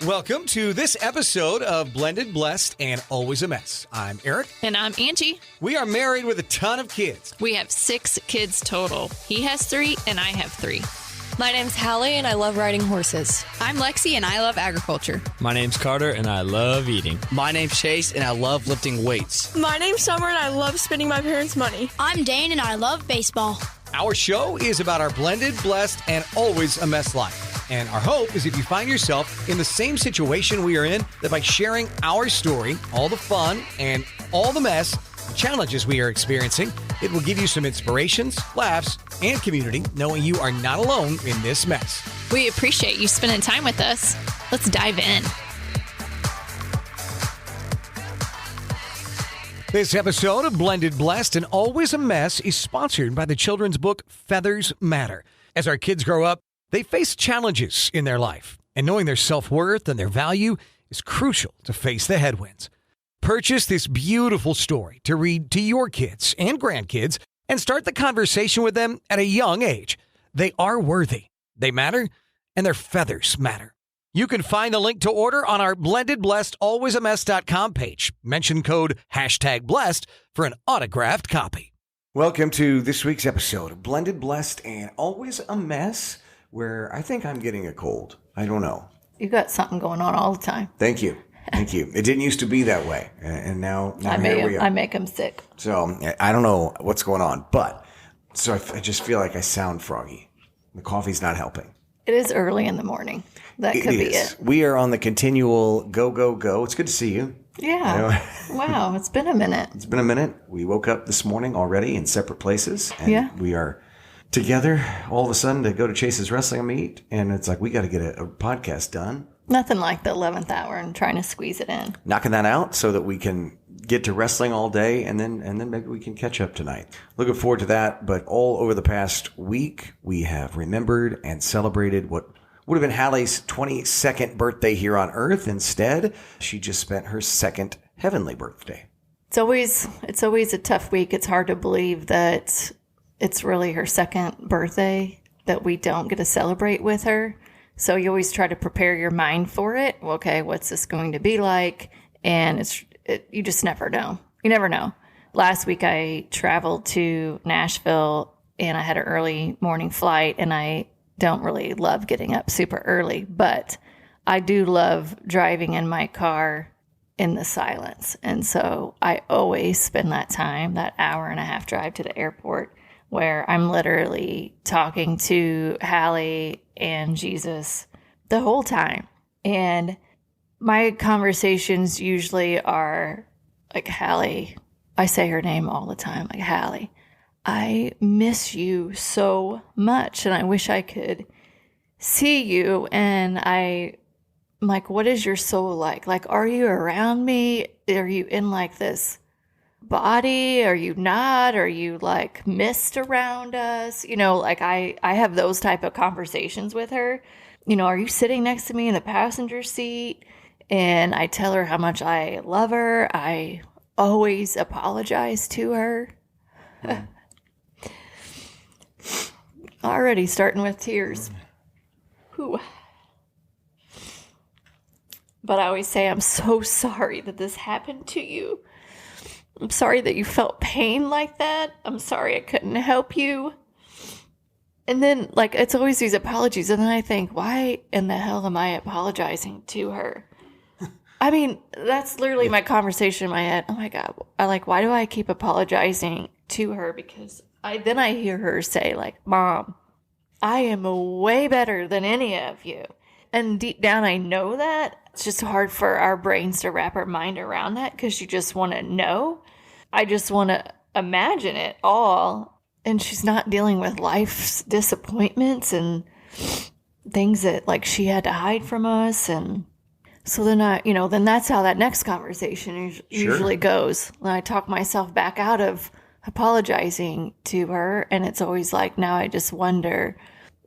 Welcome to this episode of Blended, Blessed, and Always a Mess. I'm Aric. And I'm Angie. We are married with a ton of kids. We have 6 kids total. He has 3 and I have 3. My name's Hallie and I love riding horses. I'm Lexi and I love agriculture. My name's Carter and I love eating. My name's Chase and I love lifting weights. My name's Summer and I love spending my parents' money. I'm Dane and I love baseball. Our show is about our blended, blessed, and always a mess life. And our hope is if you find yourself in the same situation we are in, that by sharing our story, all the fun and all the mess, the challenges we are experiencing, it will give you some inspirations, laughs, and community, knowing you are not alone in this mess. We appreciate you spending time with us. Let's dive in. This episode of Blended, Blessed, and Always a Mess is sponsored by the children's book Feathers Matter. As our kids grow up, they face challenges in their life, and knowing their self-worth and their value is crucial to face the headwinds. Purchase this beautiful story to read to your kids and grandkids and start the conversation with them at a young age. They are worthy, they matter, and their feathers matter. You can find the link to order on our blendedblessedalwaysamess.com page. Mention code #blessed for an autographed copy. Welcome to this week's episode of Blended, Blessed, and Always a Mess, where I think I'm getting a cold. I don't know. You got something going on all the time. Thank you. Thank you. It didn't used to be that way. And now here we are. I make them sick. So I don't know what's going on. But so I just feel like I sound froggy. The coffee's not helping. It is early in the morning. That could be it. We are on the continual go, go, go. It's good to see you. Yeah. Wow. It's been a minute. It's been a minute. We woke up this morning already in separate places. And we are together all of a sudden to go to Chase's wrestling meet. And it's like, we got to get a podcast done. Nothing like the 11th hour and trying to squeeze it in. Knocking that out so that we can get to wrestling all day and then maybe we can catch up tonight. Looking forward to that. But all over the past week, we have remembered and celebrated what would have been Hallie's 22nd birthday here on Earth. Instead, she just spent her 2nd heavenly birthday. It's always a tough week. It's hard to believe that it's really her 2nd birthday that we don't get to celebrate with her. So you always try to prepare your mind for it. Well, okay, what's this going to be like? And you just never know. You never know. Last week I traveled to Nashville and I had an early morning flight, and I don't really love getting up super early, but I do love driving in my car in the silence. And so I always spend that time, that hour and a half drive to the airport, where I'm literally talking to Hallie and Jesus the whole time. And my conversations usually are like, Hallie, I say her name all the time, like, Hallie, I miss you so much and I wish I could see you. And I'm like, what is your soul like? Like, are you around me? Are you in like this body? Are you not? Are you like mist around us? You know, like I have those type of conversations with her. You know, are you sitting next to me in the passenger seat? And I tell her how much I love her. I always apologize to her. Already starting with tears. Whew. But I always say, I'm so sorry that this happened to you. I'm sorry that you felt pain like that. I'm sorry I couldn't help you. And then, like, it's always these apologies. And then I think, why in the hell am I apologizing to her? I mean, that's literally my conversation in my head. Oh, my God. Why do I keep apologizing to her? Because then I hear her say, like, Mom, I am way better than any of you. And deep down, I know that. It's just hard for our brains to wrap our mind around that because you just want to know. I just want to imagine it all. And she's not dealing with life's disappointments and things that, like, she had to hide from us. And so then then that's how that next conversation usually goes. And I talk myself back out of apologizing to her. And it's always like, now I just wonder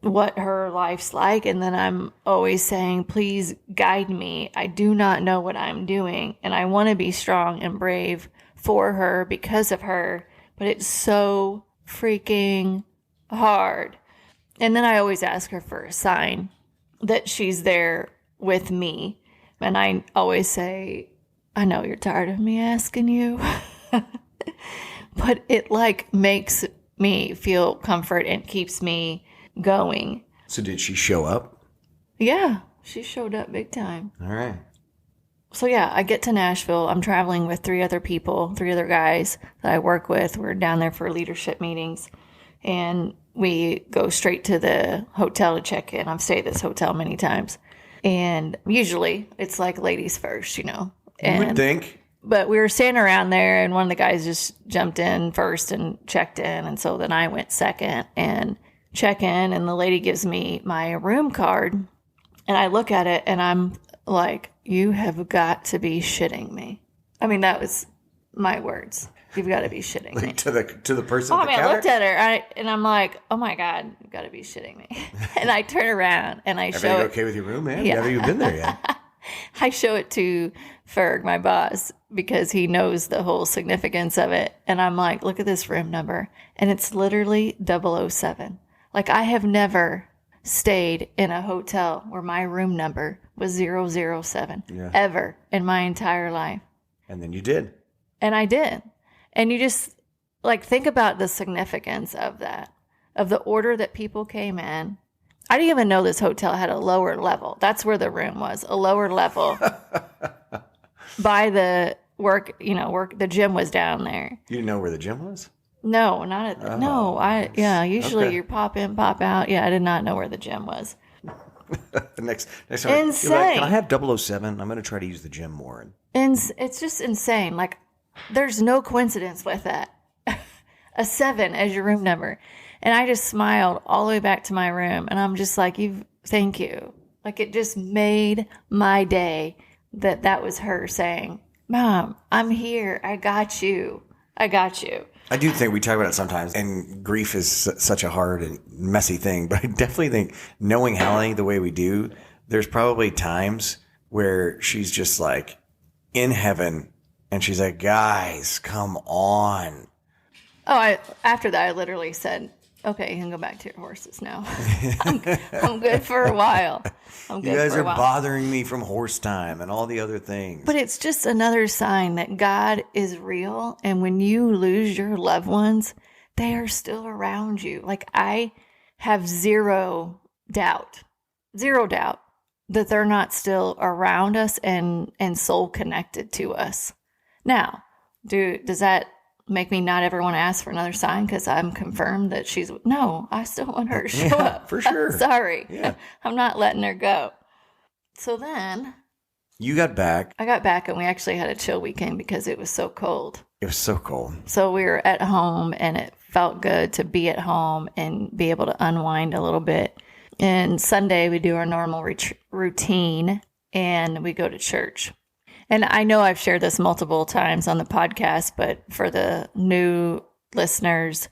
what her life's like. And then I'm always saying, please guide me. I do not know what I'm doing. And I want to be strong and brave for her because of her. But it's so freaking hard. And then I always ask her for a sign that she's there with me. And I always say, I know you're tired of me asking you, but it like makes me feel comfort and keeps me going. So did she show up? Yeah, she showed up big time. All right. So yeah, I get to Nashville. I'm traveling with 3 other guys that I work with. We're down there for leadership meetings. And we go straight to the hotel to check in. I've stayed at this hotel many times. And usually it's like ladies first, you know. You would think. But we were standing around there, and one of the guys just jumped in first and checked in. And so then I went second and check in, and the lady gives me my room card. And I look at it, and I'm like, you have got to be shitting me. I mean, that was my words. You've got to be shitting me. To the person Oh, at the man, I counter? looked at her, and I'm like, oh, my God, you've got to be shitting me. And I turn around, and I show Everything it. okay with your room, man? Yeah. You haven't even been there yet. I show it to Ferg, my boss, because he knows the whole significance of it. And I'm like, look at this room number. And it's literally 007. Like, I have never stayed in a hotel where my room number was 007 ever in my entire life. And then you did. And I did. And you just, like, think about the significance of that, of the order that people came in. I didn't even know this hotel had a lower level. That's where the room was, a lower level. By the the gym was down there. You didn't know where the gym was? No, not at the, usually you pop in, pop out. Yeah, I did not know where the gym was. next time, Insane. You're like, can I have 007? I'm going to try to use the gym more. And it's just insane. Like, there's no coincidence with that. A 7 as your room number. And I just smiled all the way back to my room. And I'm just like, thank you. Like, it just made my day that was her saying, Mom, I'm here. I got you. I got you. I do think we talk about it sometimes, and grief is such a hard and messy thing. But I definitely think, knowing Hallie the way we do, there's probably times where she's just like in heaven, and she's like, guys, come on. Oh, after that, I literally said, okay, you can go back to your horses now. I'm good for a while. I'm good You guys for a are while. bothering me from horse time and all the other things. But it's just another sign that God is real. And when you lose your loved ones, they are still around you. Like, I have zero doubt that they're not still around us and soul connected to us. Now, does that make me not ever want to ask for another sign because I'm confirmed that no, I still want her to show up. For sure. I'm sorry. Yeah. I'm not letting her go. So then You got back. I got back, and we actually had a chill weekend because it was so cold. It was so cold. So we were at home, and it felt good to be at home and be able to unwind a little bit. And Sunday we do our normal routine, and we go to church. And I know I've shared this multiple times on the podcast, but for the new listeners,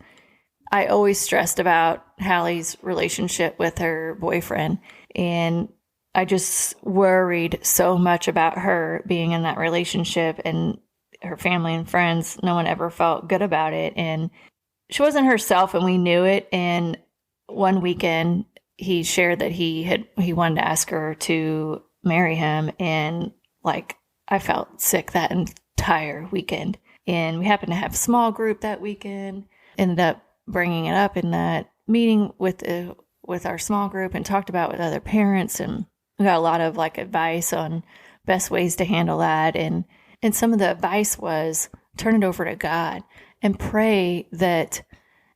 I always stressed about Hallie's relationship with her boyfriend. And I just worried so much about her being in that relationship, and her family and friends. No one ever felt good about it. And she wasn't herself, and we knew it. And one weekend he shared that he wanted to ask her to marry him. And like, I felt sick that entire weekend. And we happened to have a small group that weekend. Ended up bringing it up in that meeting with our small group, and talked about with other parents. And we got a lot of like advice on best ways to handle that. And some of the advice was, turn it over to God and pray that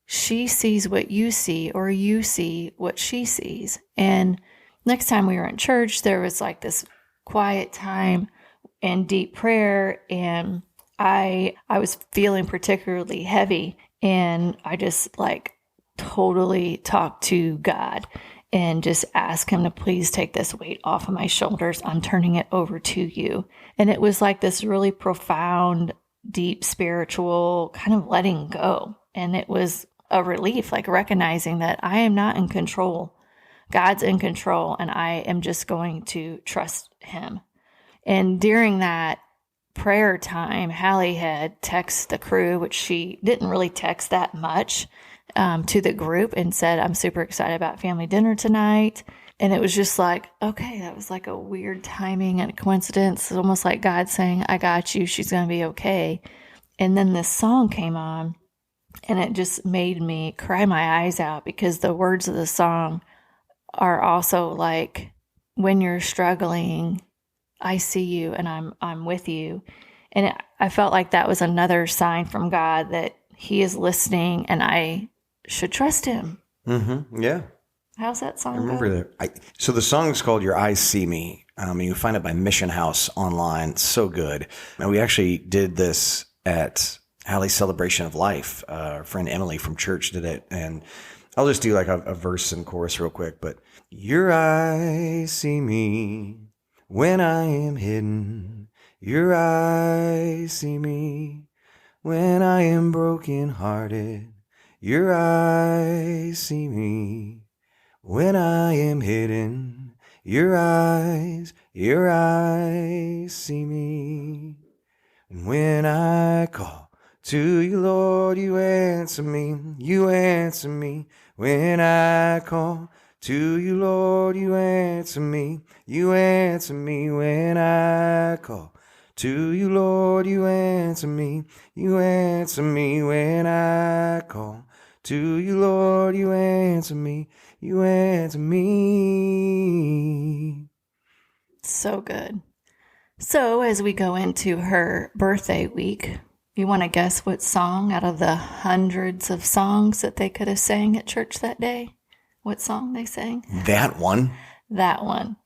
she sees what you see, or you see what she sees. And next time we were in church, there was like this quiet time and deep prayer, and I was feeling particularly heavy, and I just like totally talked to God and just asked him to please take this weight off of my shoulders. I'm turning it over to you. And it was like this really profound, deep spiritual kind of letting go. And it was a relief, like recognizing that I am not in control. God's in control, and I am just going to trust him. And during that prayer time, Hallie had texted the crew, which she didn't really text that much, to the group, and said, I'm super excited about family dinner tonight. And it was just like, okay, that was like a weird timing and a coincidence. It's almost like God saying, I got you. She's going to be okay. And then this song came on, and it just made me cry my eyes out, because the words of the song are also like, when you're struggling, I see you and I'm with you. And I felt like that was another sign from God that he is listening and I should trust him. Mm-hmm. Yeah. How's that song? I remember that. So the song is called Your Eyes See Me. You find it by Mission House online. It's so good. And we actually did this at Hallie's Celebration of Life. Our friend Emily from church did it. And I'll just do like a verse and chorus real quick. But your eyes see me when I am hidden. Your eyes see me when I am brokenhearted. Your eyes see me when I am hidden. Your eyes see me. And when I call to you, Lord, you answer me. You answer me. When I call to you, Lord, you answer me. You answer me. When I call to you, Lord, you answer me. You answer me. When I call to you, Lord, you answer me. You answer me. So good. So as we go into her birthday week, you want to guess what song out of the hundreds of songs that they could have sang at church that day? What song they sang? That one? That one.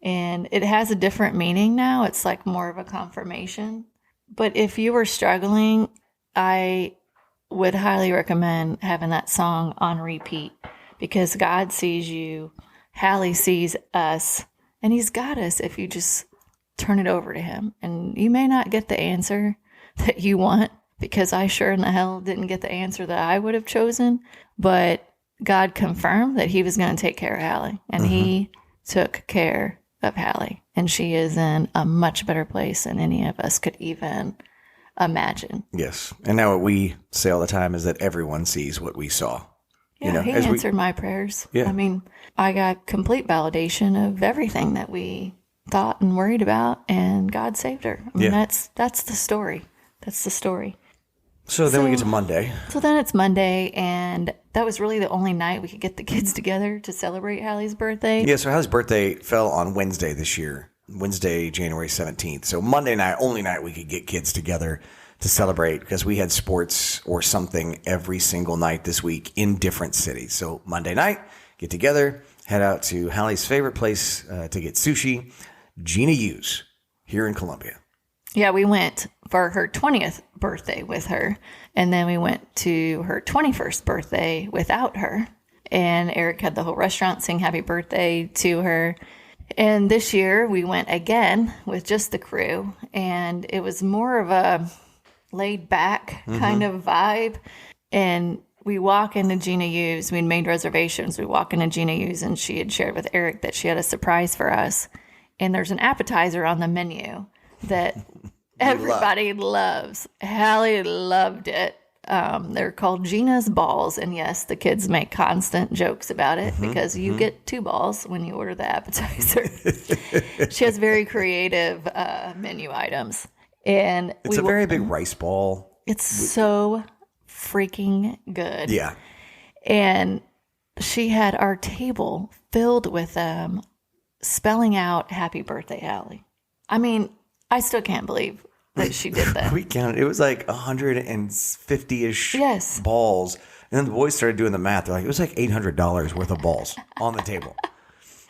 And it has a different meaning now. It's like more of a confirmation. But if you were struggling, I would highly recommend having that song on repeat, because God sees you, Hallie sees us, and he's got us if you just turn it over to him. And you may not get the answer that you want, because I sure in the hell didn't get the answer that I would have chosen, but God confirmed that he was going to take care of Hallie, and he took care of Hallie, and she is in a much better place than any of us could even imagine. Yes. And now what we say all the time is that everyone sees what we saw. Yeah, he answered my prayers. Yeah. I mean, I got complete validation of everything that we thought and worried about, and God saved her. I mean, that's the story. That's the story. So then we get to Monday. So then it's Monday, and that was really the only night we could get the kids together to celebrate Hallie's birthday. Yeah, so Hallie's birthday fell on Wednesday this year, Wednesday, January 17th. So Monday night, only night we could get kids together to celebrate, because we had sports or something every single night this week in different cities. So Monday night, get together, head out to Hallie's favorite place to get sushi, Gina Yu's, here in Columbia. Yeah, we went for her 20th birthday with her, and then we went to her 21st birthday without her. And Aric had the whole restaurant sing happy birthday to her. And this year we went again with just the crew, and it was more of a laid back kind of vibe. And we walk into Gina Yu's. We'd made reservations. We walk into Gina Yu's, and she had shared with Aric that she had a surprise for us. And there's an appetizer on the menu that everybody loves. Hallie loved it. They're called Gina's balls. And yes, the kids make constant jokes about it because you get 2 balls when you order the appetizer. She has very creative menu items. And it's a very big rice ball. It's so freaking good. Yeah. And she had our table filled with them spelling out happy birthday, Hallie. I mean, I still can't believe that she did that. We counted. It was like 150-ish balls. And then the boys started doing the math. They're like, it was like $800 worth of balls on the table.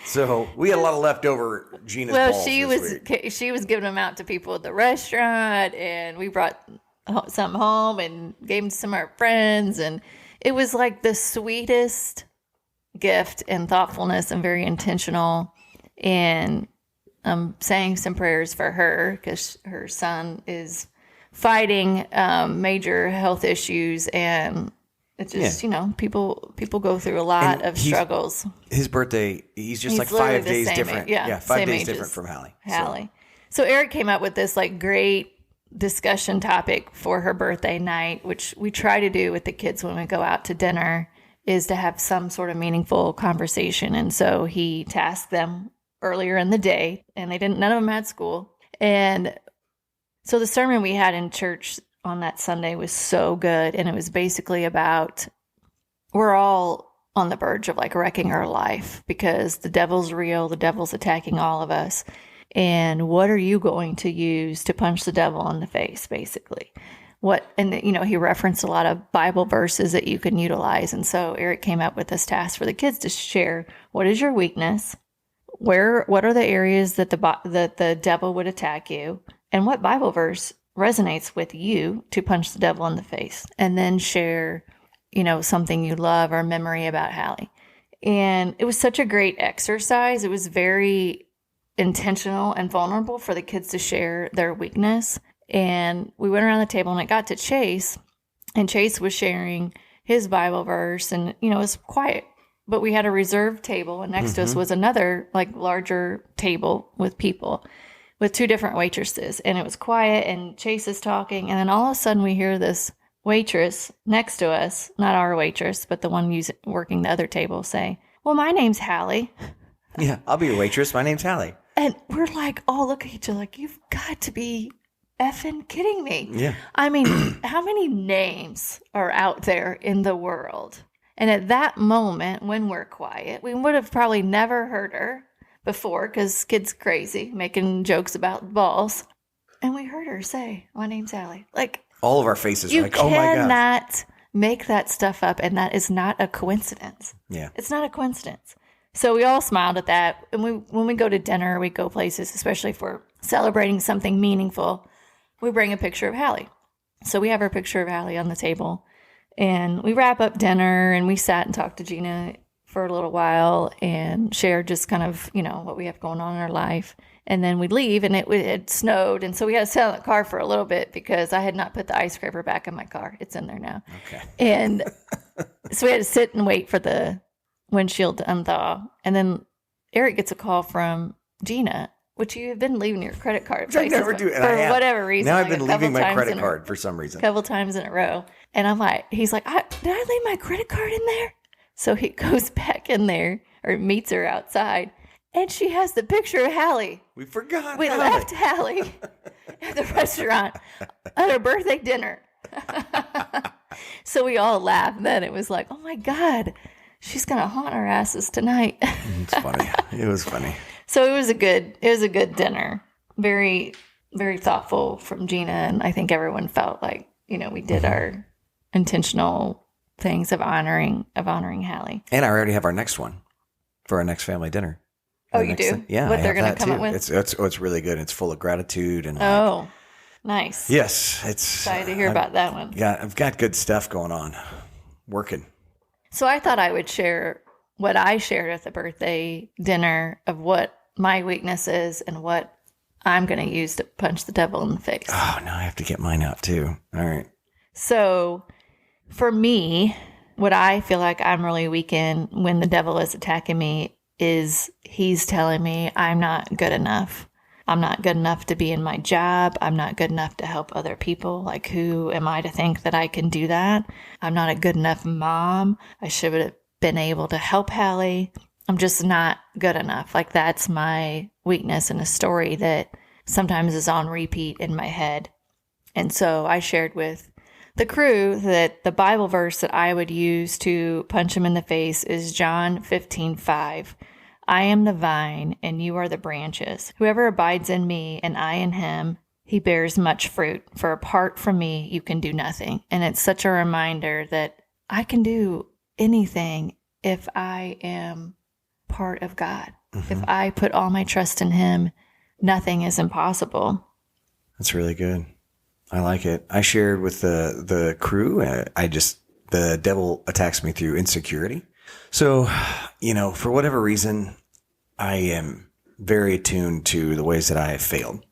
So we had a lot of leftover Gina's balls. Well, she was giving them out to people at the restaurant, and we brought some home and gave them to some of our friends. And it was like the sweetest gift and thoughtfulness, and very intentional. And I'm saying some prayers for her because her son is fighting major health issues, and it's just, people go through a lot of struggles. His birthday, he's just like 5 days different. 5 days different from Hallie. So Aric came up with this like great discussion topic for her birthday night, which we try to do with the kids when we go out to dinner, is to have some sort of meaningful conversation. And so he tasked them earlier in the day, and none of them had school. And so the sermon we had in church on that Sunday was so good. And it was basically about, we're all on the verge of like wrecking our life because the devil's real. The devil's attacking all of us. And what are you going to use to punch the devil in the face, basically? He referenced a lot of Bible verses that you can utilize. And so Aric came up with this task for the kids to share, what is your weakness? What are the areas that the devil would attack you? And what Bible verse resonates with you to punch the devil in the face? And then share, something you love or memory about Hallie. And it was such a great exercise. It was very intentional and vulnerable for the kids to share their weakness. And we went around the table and it got to Chase, and Chase was sharing his Bible verse, and, it was quiet, but we had a reserved table, and next to us was another like larger table with people with two different waitresses, and it was quiet, and Chase is talking. And then all of a sudden we hear this waitress next to us, not our waitress, but the one working the other table, say, well, my name's Hallie. Yeah, I'll be your waitress. My name's Hallie. And we're like, oh, look at each other like, you've got to be effing kidding me. Yeah. I mean, how many names are out there in the world? And at that moment, when we're quiet, we would have probably never heard her before because kid's crazy, making jokes about balls. And we heard her say, my name's Hallie. Like, all of our faces are like, oh my God. You cannot make that stuff up. And that is not a coincidence. Yeah. It's not a coincidence. So we all smiled at that. And when we go to dinner, we go places, especially if we're celebrating something meaningful, we bring a picture of Hallie. So we have our picture of Hallie on the table, and we wrap up dinner, and we sat and talked to Gina for a little while and shared just kind of, what we have going on in our life. And then we'd leave, and it snowed. And so we had to sit in the car for a little bit because I had not put the ice scraper back in my car. It's in there now. Okay. And so we had to sit and wait for the windshield to unthaw. And then Aric gets a call from Gina, which you have been leaving your credit card I never do, for whatever reason. Now I've been leaving my credit card for some reason. A couple times in a row. And he's like, did I leave my credit card in there? So he goes back in there, or meets her outside, and she has the picture of Hallie. We forgot We Hallie. left Hallie at the restaurant at her birthday dinner. So we all laughed. Then it was like, oh my God, she's going to haunt our asses tonight. It's funny. It was funny. So it was a good dinner. Very, very thoughtful from Gina. And I think everyone felt like, we did our intentional things of honoring Hallie. And I already have our next one for our next family dinner. Oh, you do? Yeah. What they're going to come up with? It's really good. It's full of gratitude. And nice. Yes. It's excited to hear about that one. Yeah. I've got good stuff going on. Working. So I thought I would share what I shared at the birthday dinner of what my weakness is and what I'm going to use to punch the devil in the face. Oh, now I have to get mine out too. All right. So for me, what I feel like I'm really weak in when the devil is attacking me is he's telling me I'm not good enough. I'm not good enough to be in my job. I'm not good enough to help other people. Like, who am I to think that I can do that? I'm not a good enough mom. I should have been able to help Hallie. I'm just not good enough. Like, that's my weakness in a story that sometimes is on repeat in my head. And so I shared with the crew that the Bible verse that I would use to punch him in the face is John 15:5. I am the vine, and you are the branches. Whoever abides in me, and I in him, he bears much fruit. For apart from me, you can do nothing. And it's such a reminder that I can do anything if I am part of God. Mm-hmm. If I put all my trust in him, nothing is impossible. That's really good. I like it. I shared with the crew. The devil attacks me through insecurity. So, for whatever reason, I am very attuned to the ways that I have failed.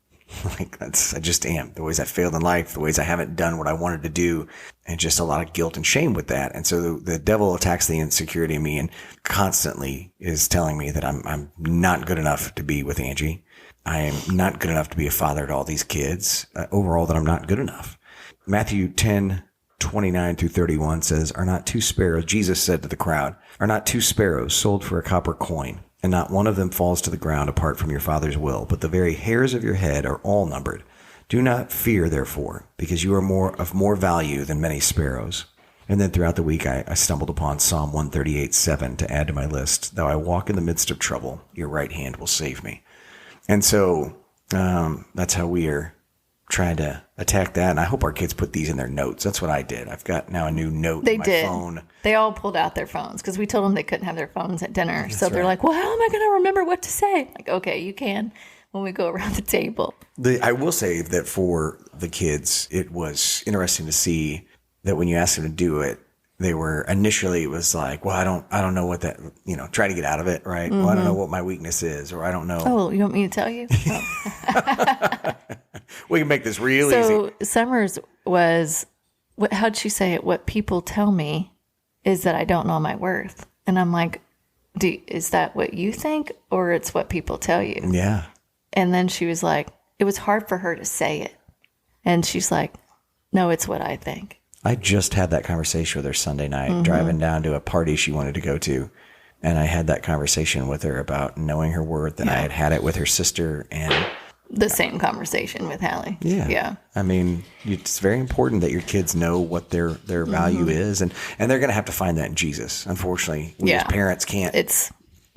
I just am. The ways I failed in life, the ways I haven't done what I wanted to do, and just a lot of guilt and shame with that. And so the devil attacks the insecurity in me and constantly is telling me that I'm not good enough to be with Angie. I am not good enough to be a father to all these kids. Overall, that I'm not good enough. Matthew 10, 29 through 31 says, are not two sparrows, Jesus said to the crowd, are not two sparrows sold for a copper coin, and not one of them falls to the ground apart from your Father's will, but the very hairs of your head are all numbered. Do not fear, therefore, because you are of more value than many sparrows. And then throughout the week, I stumbled upon Psalm 138:7 to add to my list. Though I walk in the midst of trouble, your right hand will save me. And so that's how we are trying to attack that. And I hope our kids put these in their notes. That's what I did. I've got now a new note in my phone. They all pulled out their phones because we told them they couldn't have their phones at dinner. That's so they're right. like, well, how am I going to remember what to say? Like, okay, you can when we go around the table. I will say that for the kids, it was interesting to see that when you asked them to do it, they were initially, it was like, well, I don't know what that, try to get out of it, right? Well, I don't know what my weakness is, or I don't know. Oh, you want me to tell you? Oh. We can make this real easy. So Summers was, how'd she say it? What people tell me is that I don't know my worth. And I'm like, is that what you think, or it's what people tell you? Yeah. And then she was like, it was hard for her to say it. And she's like, no, it's what I think. I just had that conversation with her Sunday night, driving down to a party she wanted to go to. And I had that conversation with her about knowing her worth. And I had it with her sister. And the same conversation with Hallie. Yeah. Yeah. I mean, it's very important that your kids know what their value is. And they're going to have to find that in Jesus. Unfortunately, we as parents can't.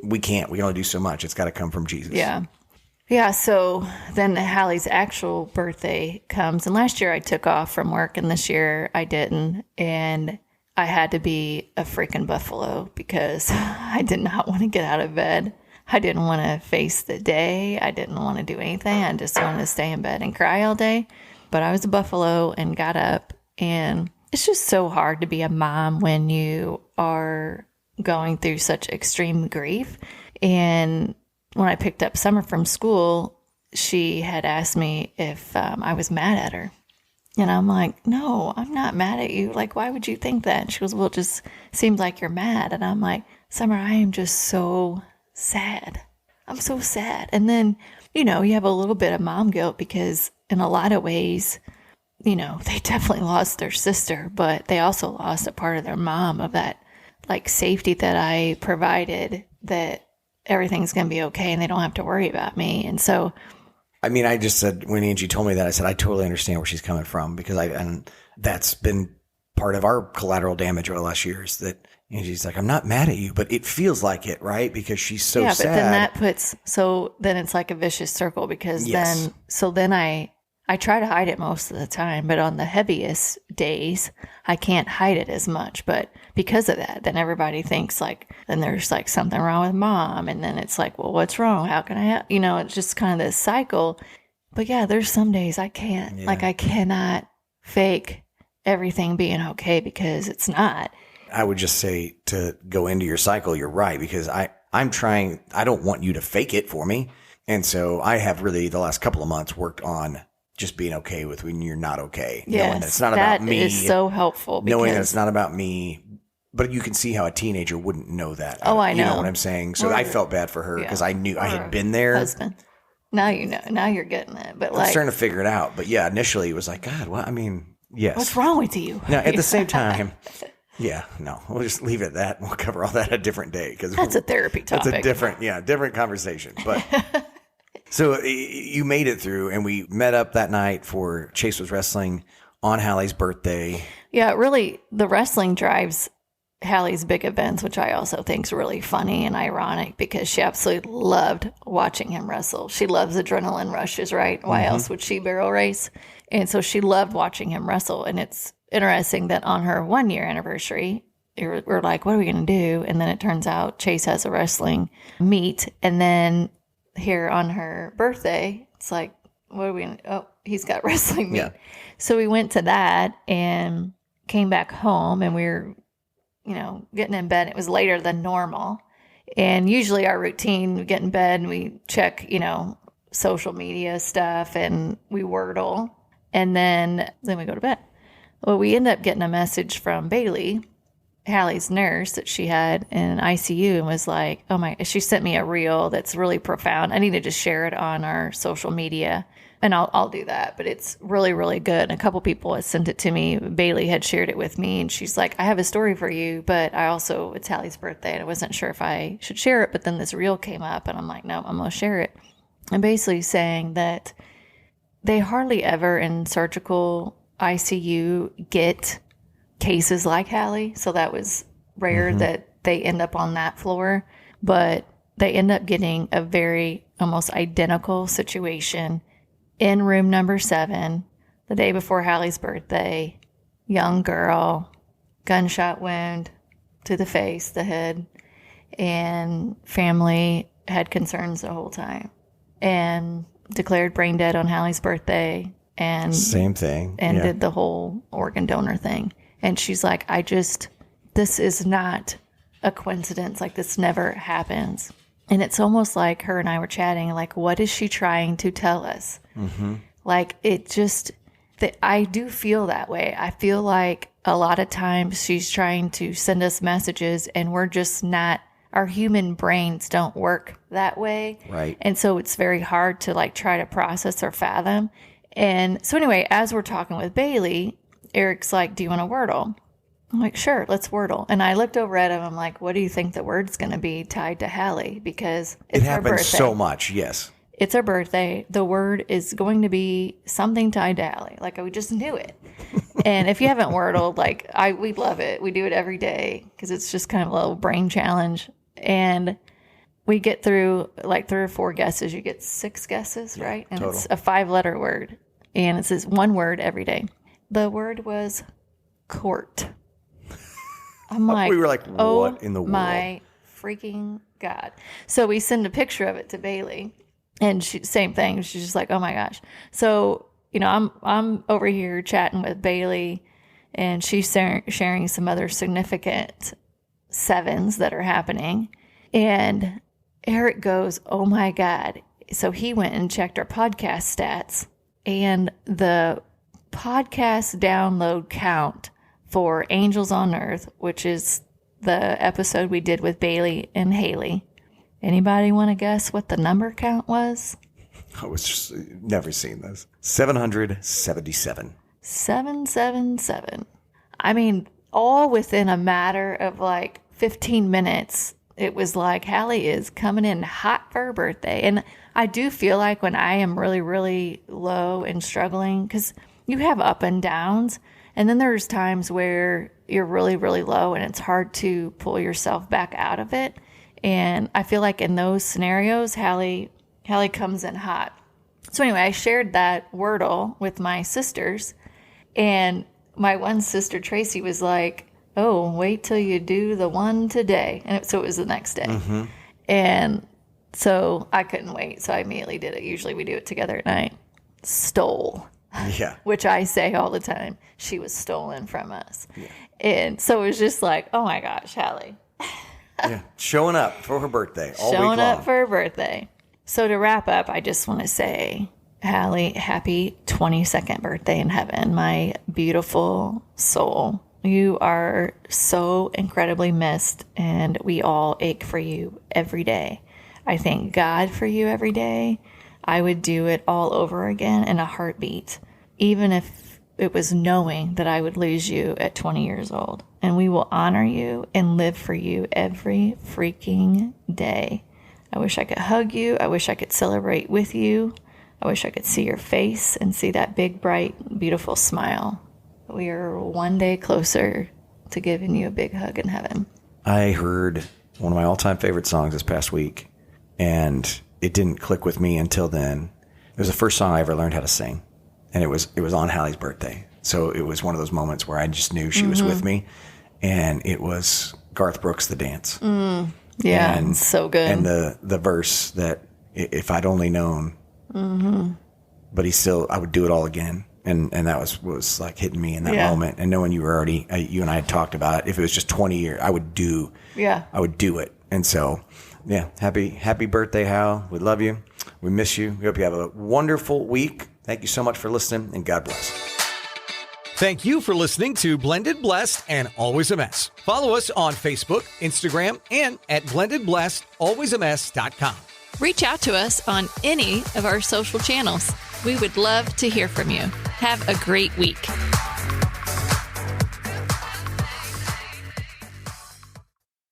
We can't. We can only do so much. It's got to come from Jesus. Yeah. Yeah, so then Hallie's actual birthday comes. And last year I took off from work, and this year I didn't. And I had to be a freaking buffalo because I did not want to get out of bed. I didn't want to face the day. I didn't want to do anything. I just wanted to stay in bed and cry all day. But I was a buffalo and got up. And it's just so hard to be a mom when you are going through such extreme grief. And when I picked up Summer from school, she had asked me if I was mad at her. And I'm like, no, I'm not mad at you. Like, why would you think that? And she goes, well, it just seems like you're mad. And I'm like, Summer, I am just so sad. I'm so sad. And then, you have a little bit of mom guilt because in a lot of ways, they definitely lost their sister, but they also lost a part of their mom, of that like safety that I provided, that everything's going to be okay and they don't have to worry about me. And so, I mean, I just said, when Angie told me that, I said, I totally understand where she's coming from, because and that's been part of our collateral damage over the last years, that Angie's like, I'm not mad at you, but it feels like it, right? Because she's so sad. But then it's like a vicious circle, because then I try to hide it most of the time, but on the heaviest days, I can't hide it as much. But because of that, then everybody thinks like, then there's like something wrong with mom. And then it's like, well, what's wrong? How can I help? It's just kind of this cycle. But yeah, there's some days I can't. Yeah. Like I cannot fake everything being okay, because it's not. I would just say, to go into your cycle, you're right, because I don't want you to fake it for me. And so I have really, the last couple of months, worked on just being okay with when you're not okay. Yes, knowing that it's not about me. That is so helpful. Knowing that it's not about me. But you can see how a teenager wouldn't know that. Oh, I know. You know what I'm saying? So I felt bad for her, because I knew I had been there. Husband. Now you know. Now you're getting it. But I was trying to figure it out. But yeah, initially it was like, God, well, I mean, yes. What's wrong with you? Now, at the same time, yeah, no, we'll just leave it at that. We'll cover all that a different day, because that's a therapy topic. That's a different conversation. But so you made it through, and we met up that night for Chase was wrestling on Hallie's birthday. Yeah, really, the wrestling drives Hallie's big events, which I also think is really funny and ironic, because she absolutely loved watching him wrestle. She loves adrenaline rushes, right? Why else would she barrel race? And so she loved watching him wrestle. And it's interesting that on her 1 year anniversary, we're like, what are we going to do? And then it turns out Chase has a wrestling meet. And then here on her birthday, it's like, what are we going to, oh, he's got wrestling meet. Yeah. So we went to that and came back home, and we were, getting in bed. It was later than normal. And usually our routine, we get in bed and we check, social media stuff, and we wordle, and then we go to bed. Well, we end up getting a message from Bailey, Hallie's nurse, that she had in ICU, and was like, oh my, she sent me a reel that's really profound. I need to just share it on our social media. And I'll do that, but it's really, really good. And a couple people had sent it to me. Bailey had shared it with me, and she's like, I have a story for you, but it's Hallie's birthday, and I wasn't sure if I should share it, but then this reel came up, and I'm like, no, I'm going to share it. I'm basically saying that they hardly ever in surgical ICU get cases like Hallie, so that was rare that they end up on that floor, but they end up getting a very almost identical situation in room number 7, the day before Hallie's birthday. Young girl, gunshot wound to the face, the head, and family had concerns the whole time and declared brain dead on Hallie's birthday and same thing and did the whole organ donor thing. And she's like, this is not a coincidence. Like, this never happens. And it's almost like her and I were chatting, like, what is she trying to tell us? Like, I do feel that way. I feel like a lot of times she's trying to send us messages and we're just not, our human brains don't work that way. Right. And so it's very hard to like try to process or fathom. And so anyway, as we're talking with Bailey, Eric's like, do you want to Wordle? I'm like, sure, let's Wordle. And I looked over at him. I'm like, what do you think the word's going to be tied to Hallie? Because it's her birthday. It happens so much, yes. It's her birthday. The word is going to be something tied to Hallie. Like, we just knew it. And if you haven't Wordled, like, we love it. We do it every day because it's just kind of a little brain challenge. And we get through like 3 or 4 guesses. You get 6 guesses, right? And total. It's a 5-letter word. And it says one word every day. The word was court. I'm like, we were like, what in the world? My freaking God. So we send a picture of it to Bailey, and same thing. She's just like, oh my gosh. So, I'm over here chatting with Bailey, and she's sharing some other significant 7s that are happening. And Aric goes, oh my God. So he went and checked our podcast stats, and the podcast download count for Angels on Earth, which is the episode we did with Bailey and Hallie. Anybody want to guess what the number count was? I was just never seen this. 777. 777. I mean, all within a matter of like 15 minutes, it was like Hallie is coming in hot for her birthday. And I do feel like when I am really, really low and struggling, because you have up and downs, and then there's times where you're really, really low and it's hard to pull yourself back out of it. And I feel like in those scenarios, Hallie comes in hot. So anyway, I shared that Wordle with my sisters, and my one sister, Tracy, was like, oh, wait till you do the one today. And so it was the next day. And so I couldn't wait. So I immediately did it. Usually we do it together at night. Stole. Yeah. Which I say all the time. She was stolen from us. Yeah. And so it was just like, oh my gosh, Hallie. Yeah. Showing up for her birthday all week long. Showing up for her birthday. So to wrap up, I just want to say, Hallie, happy 22nd birthday in heaven, my beautiful soul. You are so incredibly missed, and we all ache for you every day. I thank God for you every day. I would do it all over again in a heartbeat, even if it was knowing that I would lose you at 20 years old. And we will honor you and live for you every freaking day. I wish I could hug you. I wish I could celebrate with you. I wish I could see your face and see that big, bright, beautiful smile. We are one day closer to giving you a big hug in heaven. I heard one of my all-time favorite songs this past week, and it didn't click with me until then. It was the first song I ever learned how to sing, and it was on Hallie's birthday. So it was one of those moments where I just knew she was with me, and it was Garth Brooks' The Dance. Yeah, and, so good. And the verse that, if I'd only known, but I would do it all again. And that was like hitting me in that moment. And knowing you were already, you and I had talked about it. If it was just 20 years, I would do it. And so, happy birthday, Hal. We love you. We miss you. We hope you have a wonderful week. Thank you so much for listening, and God bless. Thank you for listening to Blended Blessed and Always a Mess. Follow us on Facebook, Instagram, and at blendedblessedalwaysamess.com. Reach out to us on any of our social channels. We would love to hear from you. Have a great week.